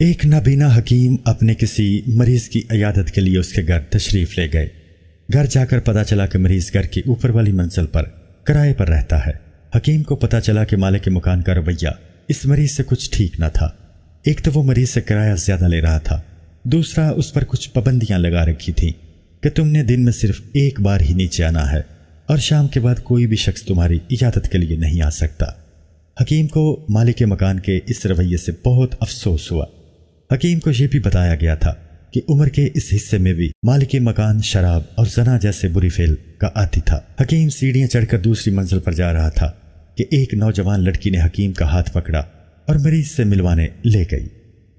ایک نابینا حکیم اپنے کسی مریض کی عیادت کے لیے اس کے گھر تشریف لے گئے۔ گھر جا کر پتہ چلا کہ مریض گھر کی اوپر والی منزل پر کرائے پر رہتا ہے۔ حکیم کو پتہ چلا کہ مالک مکان کا رویہ اس مریض سے کچھ ٹھیک نہ تھا۔ ایک تو وہ مریض سے کرایہ زیادہ لے رہا تھا، دوسرا اس پر کچھ پابندیاں لگا رکھی تھیں کہ تم نے دن میں صرف ایک بار ہی نیچے آنا ہے اور شام کے بعد کوئی بھی شخص تمہاری عیادت کے لیے نہیں آ سکتا۔ حکیم کو مالک مکان کے اس رویے سے بہت افسوس ہوا۔ حکیم کو یہ بھی بتایا گیا تھا کہ عمر کے اس حصے میں بھی مالک مکان شراب اور زنا جیسے بری فعل کا عادی تھا۔ حکیم سیڑھیاں چڑھ کر دوسری منزل پر جا رہا تھا کہ ایک نوجوان لڑکی نے حکیم کا ہاتھ پکڑا اور مریض سے ملوانے لے گئی۔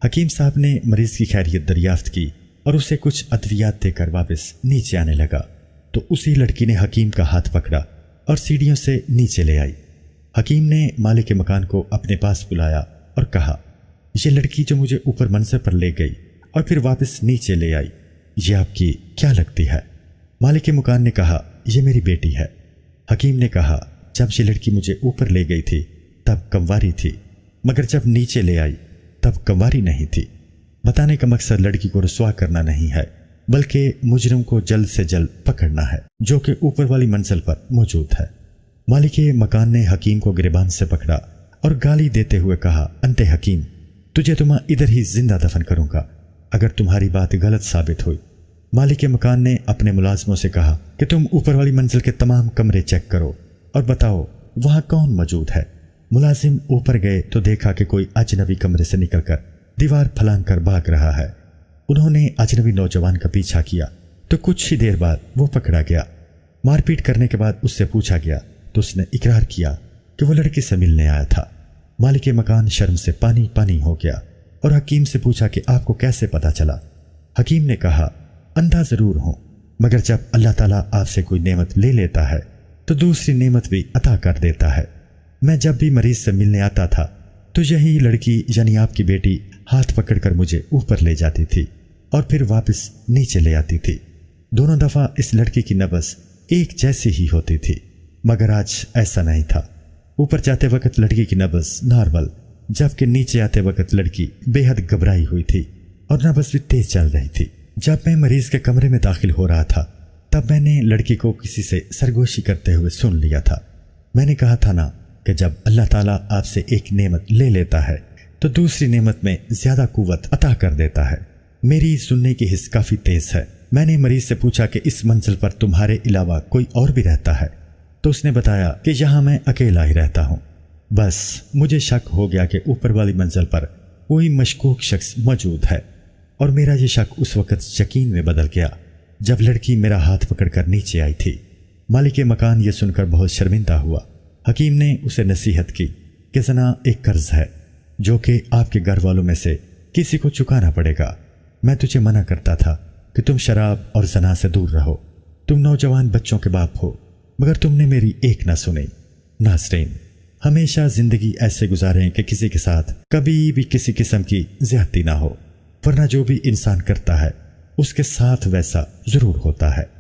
حکیم صاحب نے مریض کی خیریت دریافت کی اور اسے کچھ ادویات دے کر واپس نیچے آنے لگا تو اسی لڑکی نے حکیم کا ہاتھ پکڑا اور سیڑھیوں سے نیچے لے آئی۔ حکیم نے مالک مکان کو اپنے پاس بلایا اور کہا، یہ لڑکی جو مجھے اوپر منزل پر لے گئی اور پھر واپس نیچے لے آئی، یہ آپ کی کیا لگتی ہے؟ مالک مکان نے کہا، یہ میری بیٹی ہے۔ حکیم نے کہا، جب یہ لڑکی مجھے اوپر لے گئی تھی تب کنواری تھی، مگر جب نیچے لے آئی تب کنواری نہیں تھی۔ بتانے کا مقصد لڑکی کو رسوا کرنا نہیں ہے بلکہ مجرم کو جلد سے جلد پکڑنا ہے جو کہ اوپر والی منزل پر موجود ہے۔ مالک مکان نے حکیم کو گریبان سے پکڑا اور گالی دیتے ہوئے کہا، انت حکیم، تجھے تو میں ادھر ہی زندہ دفن کروں گا اگر تمہاری بات غلط ثابت ہوئی۔ مالک مکان نے اپنے ملازموں سے کہا کہ تم اوپر والی منزل کے تمام کمرے چیک کرو اور بتاؤ وہاں کون موجود ہے۔ ملازم اوپر گئے تو دیکھا کہ کوئی اجنبی کمرے سے نکل کر دیوار پھلانگ کر بھاگ رہا ہے۔ انہوں نے اجنبی نوجوان کا پیچھا کیا تو کچھ ہی دیر بعد وہ پکڑا گیا۔ مار پیٹ کرنے کے بعد اس سے پوچھا گیا تو اس نے اقرار کیا کہ وہ لڑکی سے ملنے آیا تھا۔ مالک مکان شرم سے پانی پانی ہو گیا اور حکیم سے پوچھا کہ آپ کو کیسے پتا چلا؟ حکیم نے کہا، اندھا ضرور ہوں مگر جب اللہ تعالیٰ آپ سے کوئی نعمت لے لیتا ہے تو دوسری نعمت بھی عطا کر دیتا ہے۔ میں جب بھی مریض سے ملنے آتا تھا تو یہی لڑکی یعنی آپ کی بیٹی ہاتھ پکڑ کر مجھے اوپر لے جاتی تھی اور پھر واپس نیچے لے آتی تھی۔ دونوں دفعہ اس لڑکی کی نبض ایک جیسی ہی ہوتی تھی مگر آج ایسا نہیں تھا۔ اوپر جاتے وقت لڑکی کی نبض نارمل جبکہ نیچے آتے وقت لڑکی بے حد گھبرائی ہوئی تھی اور نبض بھی تیز چل رہی تھی۔ جب میں مریض کے کمرے میں داخل ہو رہا تھا تب میں نے لڑکی کو کسی سے سرگوشی کرتے ہوئے سن لیا تھا۔ میں نے کہا تھا نا کہ جب اللہ تعالیٰ آپ سے ایک نعمت لے لیتا ہے تو دوسری نعمت میں زیادہ قوت عطا کر دیتا ہے۔ میری سننے کی حس کافی تیز ہے۔ میں نے مریض سے پوچھا کہ اس منزل پر تمہارے علاوہ کوئی اور بھی رہتا ہے تو اس نے بتایا کہ یہاں میں اکیلا ہی رہتا ہوں۔ بس مجھے شک ہو گیا کہ اوپر والی منزل پر کوئی مشکوک شخص موجود ہے اور میرا یہ شک اس وقت یقین میں بدل گیا جب لڑکی میرا ہاتھ پکڑ کر نیچے آئی تھی۔ مالک مکان یہ سن کر بہت شرمندہ ہوا۔ حکیم نے اسے نصیحت کی کہ زنا ایک قرض ہے جو کہ آپ کے گھر والوں میں سے کسی کو چکانا پڑے گا۔ میں تجھے منع کرتا تھا کہ تم شراب اور زنا سے دور رہو، تم نوجوان بچوں کے باپ ہو، مگر تم نے میری ایک نہ سنی۔ ناظرین، ہمیشہ زندگی ایسے گزاریں کہ کسی کے ساتھ کبھی بھی کسی قسم کی زیادتی نہ ہو، ورنہ جو بھی انسان کرتا ہے اس کے ساتھ ویسا ضرور ہوتا ہے۔